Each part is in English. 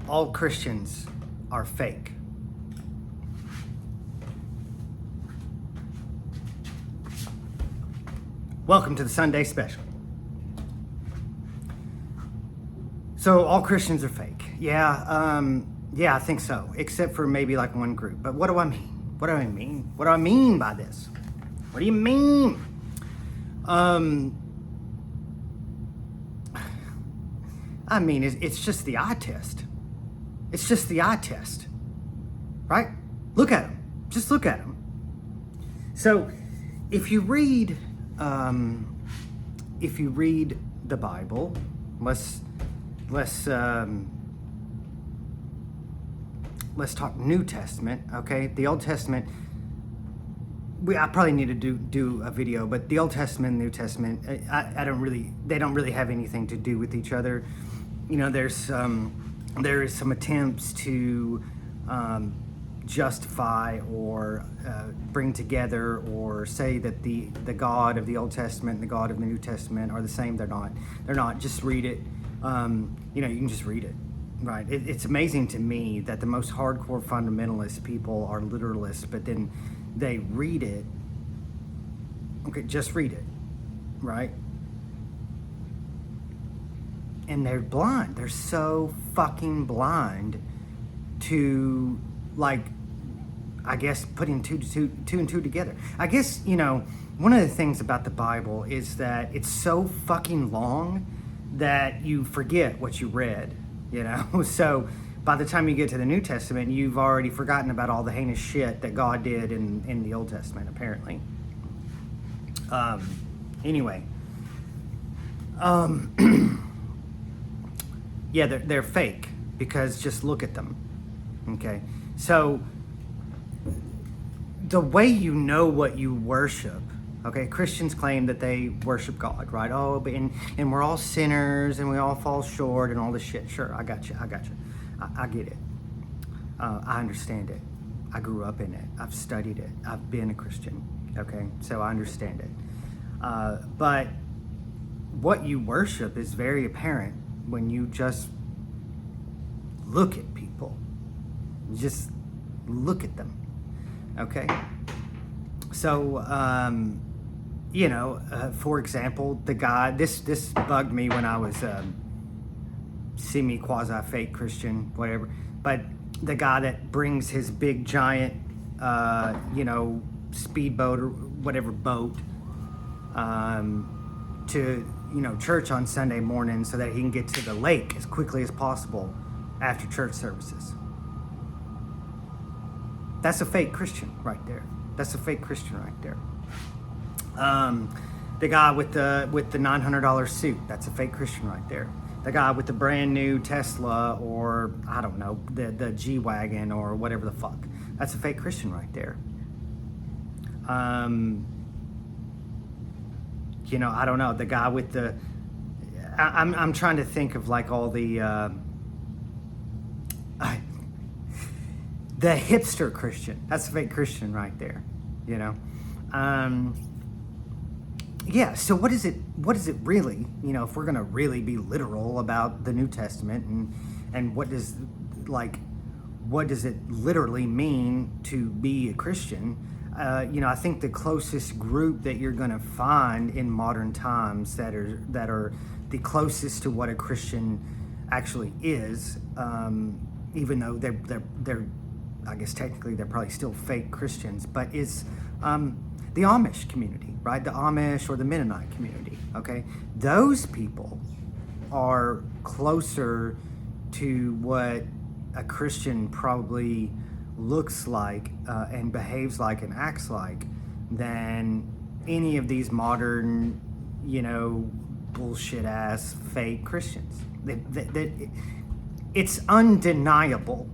all Christians are fake. Welcome to the Sunday special. So all Christians are fake. Yeah, I think so, except for maybe like one group. But what do I mean? What do I mean? What do I mean by this? What do you mean? I mean, it's just the eye test. It's just the eye test, right? Look at them. Just look at them. So, if you read the Bible, let's talk New Testament, okay? The Old Testament, I probably need to do a video, but the Old Testament and New Testament, they don't really have anything to do with each other. You know, there is some attempts to justify or bring together or say that the God of the Old Testament and the God of the New Testament are the same. They're not. They're not. Just read it. You can just read it. Right. It's amazing to me that the most hardcore fundamentalist people are literalists, but then they read it. Okay, just read it. Right? And they're blind. They're so fucking blind to, like, I guess, putting two and two together. I guess, one of the things about the Bible is that it's so fucking long that you forget what you read. So by the time you get to the New Testament, you've already forgotten about all the heinous shit that God did in the Old Testament, apparently. Anyway. Yeah, they're fake, because just look at them. Okay? So the way you know what you worship, okay, Christians claim that they worship God, right? Oh, and we're all sinners and we all fall short and all this shit. Sure, I got you. I get it. I understand it. I grew up in it. I've studied it. I've been a Christian, okay? So I understand it. But what you worship is very apparent when you just look at people. Just look at them, okay? So, for example, the guy, this bugged me when I was semi-quasi-fake Christian, whatever, but the guy that brings his big giant, speedboat or whatever boat to, church on Sunday morning so that he can get to the lake as quickly as possible after church services. That's a fake Christian right there. That's a fake Christian right there. The guy with the $900 suit, that's a fake Christian right there. The guy with the brand new Tesla, or I don't know, the G-Wagon or whatever the fuck, that's a fake Christian right there. I don't know, the guy with the, I'm trying to think of like all the hipster Christian, that's a fake Christian right there, Yeah, so what is it really, if we're going to really be literal about the New Testament and what does it literally mean to be a Christian? I think the closest group that you're going to find in modern times that are the closest to what a Christian actually is, even though they're I guess technically they're probably still fake Christians, but is the Amish community, right? The Amish or the Mennonite community, okay? Those people are closer to what a Christian probably looks like and behaves like and acts like than any of these modern, bullshit ass fake Christians. It's undeniable.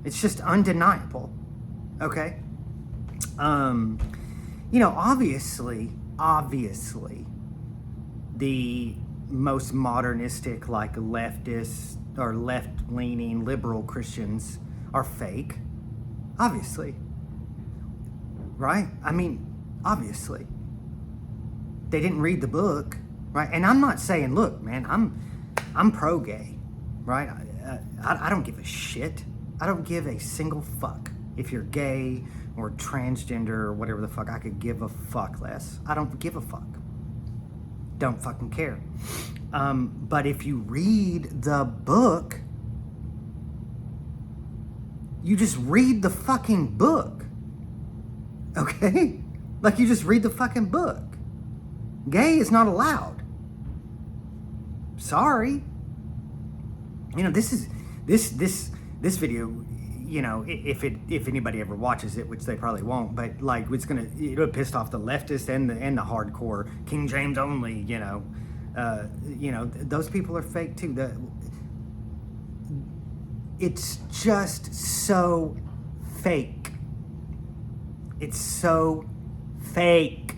It's just undeniable, okay? Obviously, the most modernistic, like leftist or left-leaning liberal Christians are fake. Obviously. Right? Obviously. They didn't read the book, right? And I'm not saying, look, man, I'm pro-gay. right? I don't give a shit. I don't give a single fuck if you're gay or transgender or whatever the fuck. I could give a fuck less. I don't give a fuck. Don't fucking care. But if you read the book, you just read the fucking book. Okay? Like, you just read the fucking book. Gay is not allowed. Sorry. You know, this video, you know, if anybody ever watches it, which they probably won't, but like it'll piss off the leftist and the hardcore King James only, you know, those people are fake too. It's just so fake. It's so fake.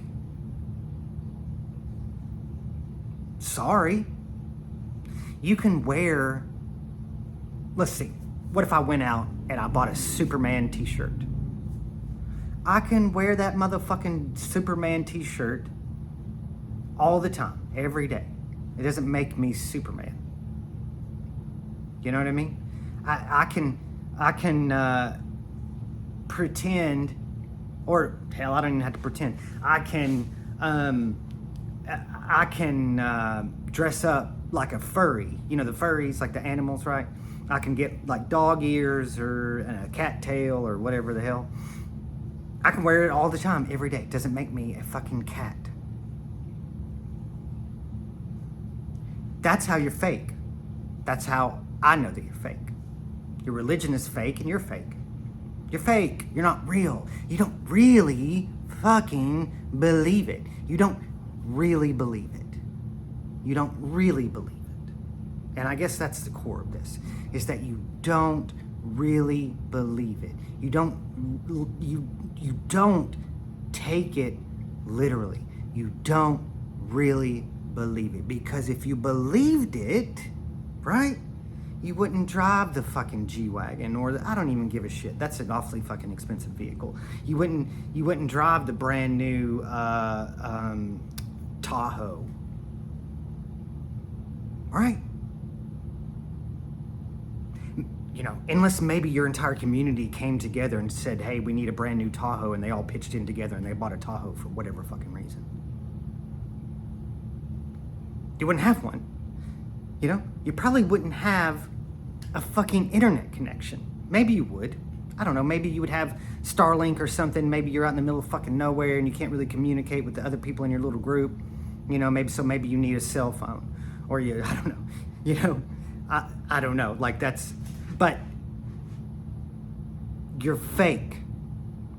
Sorry. You can wear, let's see, what if I went out and I bought a Superman t-shirt? I can wear that motherfucking Superman t-shirt all the time, every day. It doesn't make me Superman. You know what I mean? I can pretend, or hell, I don't even have to pretend. I can dress up like a furry. You know, the furries, like the animals, right? I can get like dog ears or a cat tail or whatever the hell. I can wear it all the time, every day. It doesn't make me a fucking cat. That's how you're fake. That's how I know that you're fake. Your religion is fake and you're fake. You're fake. You're not real. You don't really fucking believe it. You don't really believe it. You don't really believe it. And I guess that's the core of this, is that you don't really believe it. You don't take it literally. You don't really believe it. Because if you believed it, right, you wouldn't drive the fucking G-Wagon or I don't even give a shit. That's an awfully fucking expensive vehicle. You wouldn't drive the brand new Tahoe. Right? You know, unless maybe your entire community came together and said, hey, we need a brand new Tahoe, and they all pitched in together and they bought a Tahoe for whatever fucking reason. You wouldn't have one. You know? You probably wouldn't have a fucking internet connection. Maybe you would. I don't know. Maybe you would have Starlink or something. Maybe you're out in the middle of fucking nowhere and you can't really communicate with the other people in your little group. You know, maybe you need a cell phone. Or I don't know. You know, I don't know. Like but you're fake.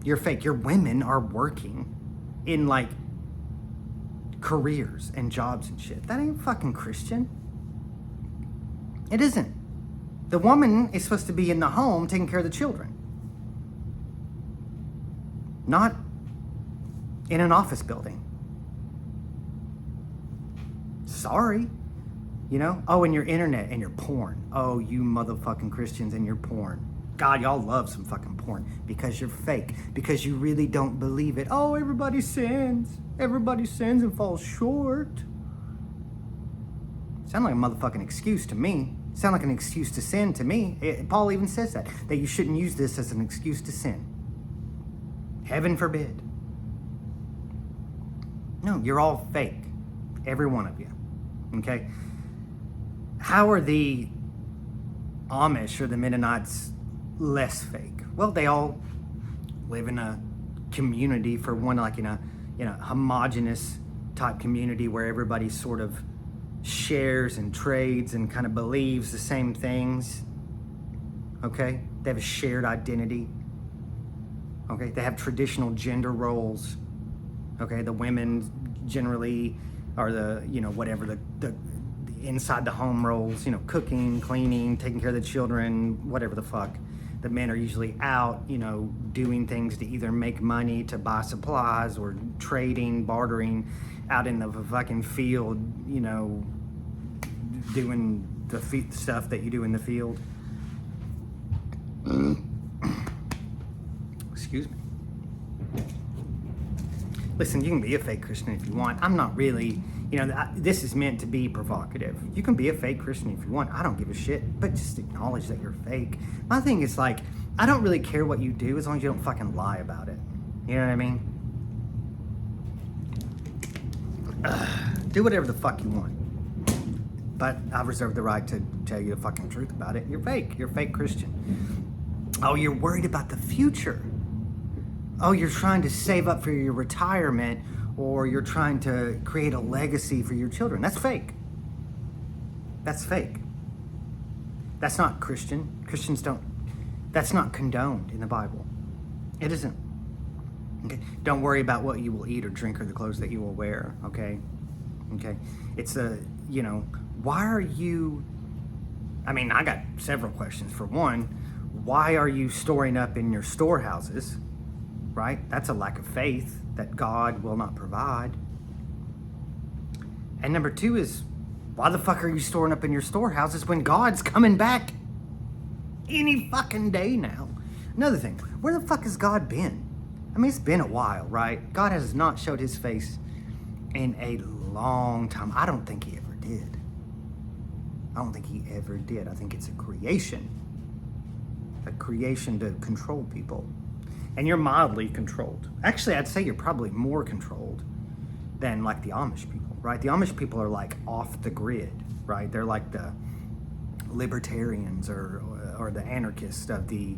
You're fake. Your women are working in like careers and jobs and shit. That ain't fucking Christian. It isn't. The woman is supposed to be in the home taking care of the children. Not in an office building. Sorry. You know? Oh, and your internet and your porn. Oh, you motherfucking Christians and your porn. God, y'all love some fucking porn because you're fake. Because you really don't believe it. Oh, everybody sins. Everybody sins and falls short. Sound like a motherfucking excuse to me. Sound like an excuse to sin to me. Paul even says that you shouldn't use this as an excuse to sin. Heaven forbid. No, you're all fake. Every one of you. Okay? How are the Amish or the Mennonites less fake? Well, they all live in a community, for one, like in a homogenous type community where everybody sort of shares and trades and kind of believes the same things. Okay? They have a shared identity. Okay? They have traditional gender roles. Okay? The women generally are the, whatever, the inside the home roles, cooking, cleaning, taking care of the children, whatever the fuck. The men are usually out, doing things to either make money, to buy supplies, or trading, bartering out in the fucking field, doing the stuff that you do in the field. Excuse me. Listen, you can be a fake Christian if you want. I'm not really this is meant to be provocative. You can be a fake Christian if you want. I don't give a shit, but just acknowledge that you're fake. My thing is like, I don't really care what you do as long as you don't fucking lie about it. You know what I mean? Do whatever the fuck you want. But I reserve the right to tell you the fucking truth about it. You're fake. You're a fake Christian. Oh, you're worried about the future. Oh, you're trying to save up for your retirement, or you're trying to create a legacy for your children. That's fake. That's fake. That's not Christian. Christians don't. That's not condoned in the Bible. It isn't. Okay. Don't worry about what you will eat or drink or the clothes that you will wear. Okay. Okay. It's why are you? I mean, I got several questions. For one, why are you storing up in your storehouses? Right? That's a lack of faith that God will not provide. And number two is, why the fuck are you storing up in your storehouses when God's coming back any fucking day now? Another thing, where the fuck has God been? I mean, it's been a while, right? God has not showed his face in a long time. I don't think he ever did. I don't think he ever did. I think it's a creation to control people. And you're mildly controlled. Actually, I'd say you're probably more controlled than like the Amish people, right? The Amish people are like off the grid, right? They're like the libertarians or the anarchists of the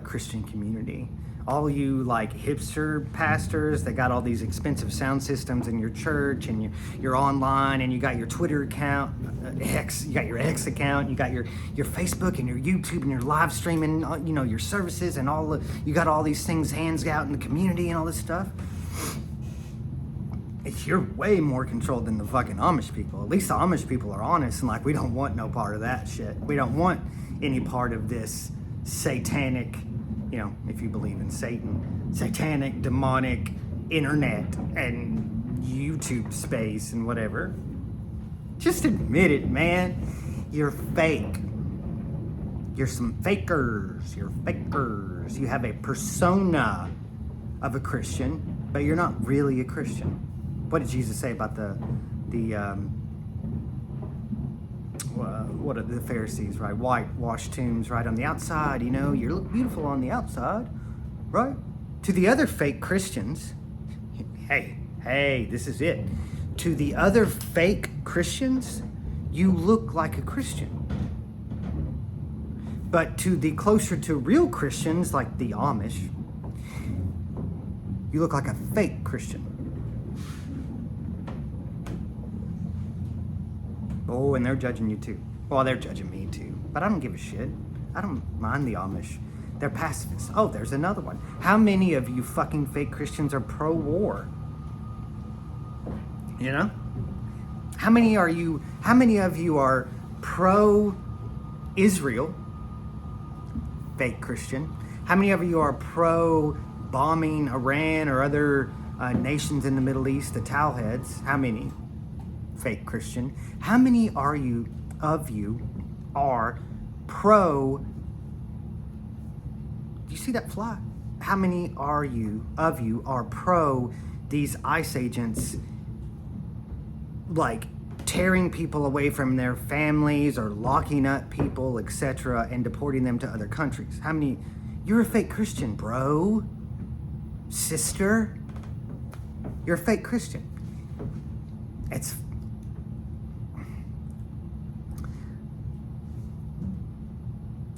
Christian community. All you like hipster pastors that got all these expensive sound systems in your church, and you're online, and you got your Twitter account, you got your X account, you got your Facebook and your YouTube and your live streaming, your services and you got all these things hands out in the community and all this stuff. You're way more controlled than the fucking Amish people. At least the Amish people are honest and like, we don't want no part of that shit. We don't want any part of this satanic, if you believe in Satan, satanic, demonic internet and YouTube space and whatever. Just admit it, man. You're fake. You're some fakers. You're fakers. You have a persona of a Christian, but you're not really a Christian. What did Jesus say about what are the Pharisees, right? Whitewashed tombs, right? On the outside, you look beautiful on the outside, right? To the other fake Christians, hey, this is it. To the other fake Christians, you look like a Christian. But to the closer to real Christians, like the Amish, you look like a fake Christian. Oh, and they're judging you too. Well, they're judging me too. But I don't give a shit. I don't mind the Amish. They're pacifists. Oh, there's another one. How many of you fucking fake Christians are pro-war? How many of you are pro-Israel? Fake Christian. How many of you are pro-bombing Iran or other nations in the Middle East, the towelheads? How many? Fake Christian. How many of you are pro? Do you see that fly? How many of you are pro these ICE agents like tearing people away from their families or locking up people, etc., and deporting them to other countries? How many? You're a fake Christian, bro. Sister. You're a fake Christian.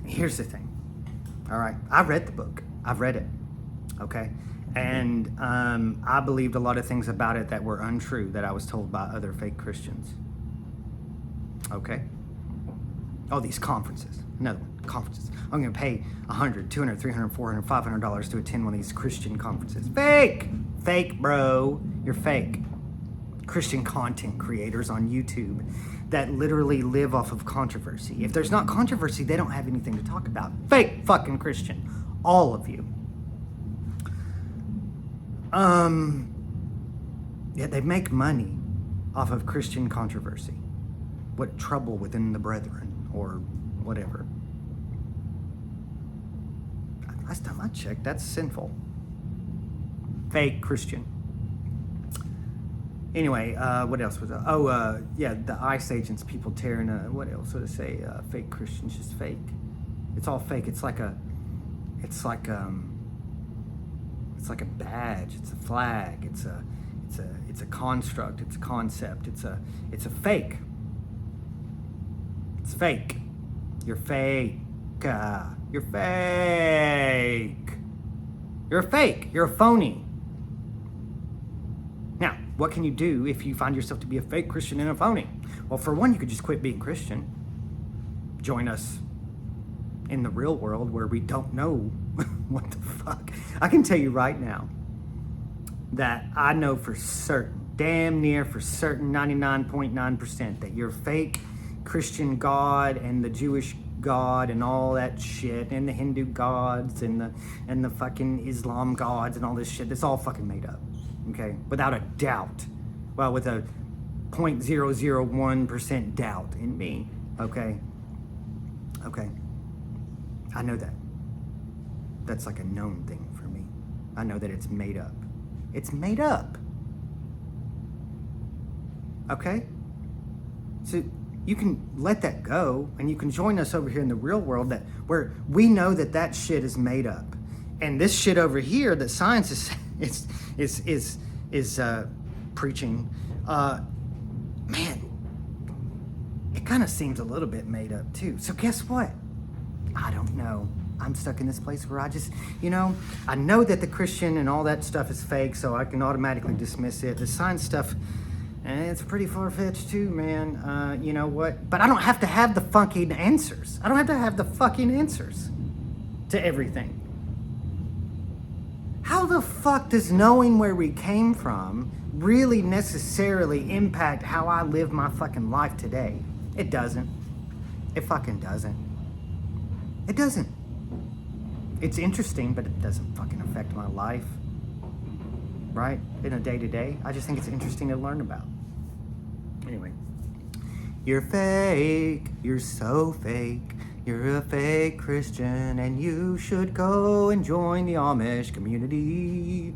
Here's the thing, all right? I read the book. I've read it, okay? And I believed a lot of things about it that were untrue that I was told by other fake Christians, okay? Oh, these conferences. Another one, conferences. I'm going to pay $100, $200, $300, $400, $500 to attend one of these Christian conferences. Fake! Fake, bro. You're fake. Christian content creators on YouTube that literally live off of controversy. If there's not controversy, they don't have anything to talk about. Fake fucking Christian. All of you. Yeah, they make money off of Christian controversy. What trouble within the brethren or whatever. Last time I checked, that's sinful. Fake Christian. Anyway, what else was it? Yeah, the ICE agents, people tearing. What else would it say? Fake Christians, just fake. It's all fake. It's like a badge. It's a flag. It's a construct. It's a concept. It's a fake. It's fake. You're fake. You're fake. You're a fake. You're a phony. Now, what can you do if you find yourself to be a fake Christian and a phony? Well, for one, you could just quit being Christian. Join us in the real world where we don't know what the fuck. I can tell you right now that I know for certain, damn near for certain, 99.9% that your fake Christian God and the Jewish God and all that shit and the Hindu gods and the fucking Islam gods and all this shit, it's all fucking made up. Okay, without a doubt. Well, with a 0.001% doubt in me. Okay. I know that. That's like a known thing for me. I know that it's made up. It's made up. Okay? So you can let that go and you can join us over here in the real world where we know that shit is made up. And this shit over here that science is preaching, man, it kind of seems a little bit made up too. So guess what? I don't know. I'm stuck in this place where I just, I know that the Christian and all that stuff is fake, so I can automatically dismiss it. The science stuff, it's pretty far-fetched too, man. You know what? But I don't have to have the fucking answers. I don't have to have the fucking answers to everything. How the fuck does knowing where we came from really necessarily impact how I live my fucking life today? It doesn't. It fucking doesn't. It doesn't. It's interesting, but it doesn't fucking affect my life. Right? In a day-to-day. I just think it's interesting to learn about. Anyway. You're fake. You're so fake. You're a fake Christian and you should go and join the Amish community.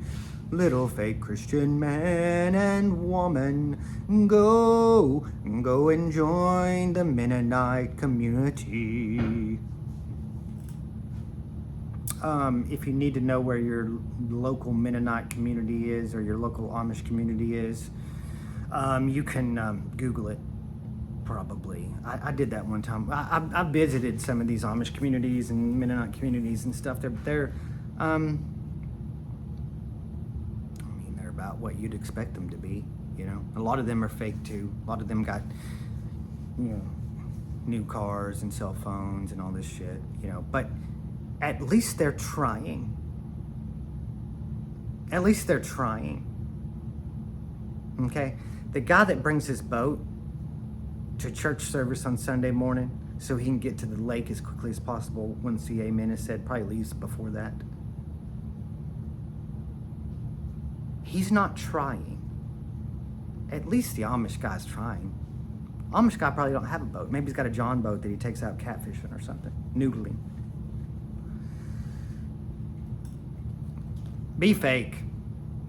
Little fake Christian man and woman, go and join the Mennonite community. If you need to know where your local Mennonite community is or your local Amish community is, you can Google it. Probably. I did that one time. I visited some of these Amish communities and Mennonite communities and stuff. They're about what you'd expect them to be, A lot of them are fake too. A lot of them got, new cars and cell phones and all this shit, But at least they're trying. At least they're trying. Okay? The guy that brings his boat to church service on Sunday morning so he can get to the lake as quickly as possible once the amen is said, probably leaves before that. He's not trying. At least the Amish guy's trying. Amish guy probably don't have a boat. Maybe he's got a John boat that he takes out catfishing or something. Noodling. Be fake.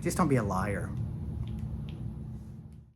Just don't be a liar.